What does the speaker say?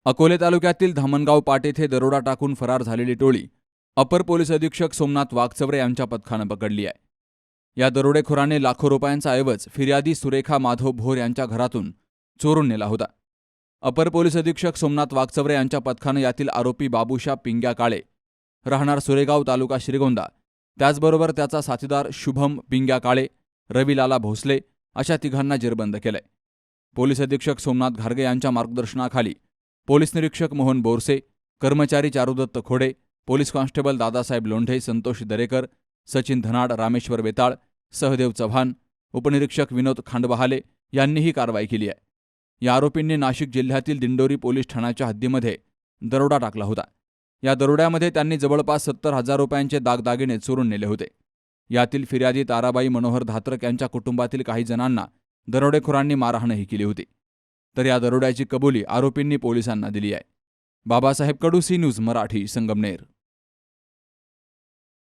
अकोले तालुक्यातील धामणगाव पाट येथे दरोडा टाकून फरार झालेली टोळी अपर पोलीस अधीक्षक सोमनाथ वाघचवरे यांच्या पथकानं पकडली आहे. या दरोडेखोराने लाखो रुपयांचा ऐवज फिर्यादी सुरेखा माधव भोर यांच्या घरातून चोरून नेला होता. अपर पोलीस अधीक्षक सोमनाथ वाघचवरे यांच्या पथकानं यातील आरोपी बाबूशा पिंग्या काळे राहणार सुरेगाव तालुका श्रीगोंदा, त्याचबरोबर त्याचा साथीदार शुभम पिंग्या काळे, रविलाला भोसले अशा तिघांना जेरबंद केलंय. पोलीस अधीक्षक सोमनाथ घारगे यांच्या मार्गदर्शनाखाली पोलीस निरीक्षक मोहन बोरसे, कर्मचारी चारुदत्त खोडे, पोलीस कॉन्स्टेबल दादासाहेब लोंढे, संतोष दरेकर, सचिन धनाड, रामेश्वर बेताळ, सहदेव चव्हाण, उपनिरीक्षक विनोद खांडबहाले यांनी ही कारवाई केली आहे. या आरोपींनी नाशिक जिल्ह्यातील दिंडोरी पोलीस ठाण्याच्या हद्दीमध्ये दरोडा टाकला होता. या दरोड्यामध्ये त्यांनी जवळपास 70,000 रुपयांचे दागदागिने चोरून नेले होते. यातील फिर्यादी ताराबाई मनोहर धात्रक यांच्या कुटुंबातील काही जणांना दरोडेखोरांनी मारहाणही केली होती. तर या दरोड्याची कबुली आरोपींनी पोलिसांना दिली आहे. बाबासाहेब कडू, सी न्यूज मराठी, संगमनेर.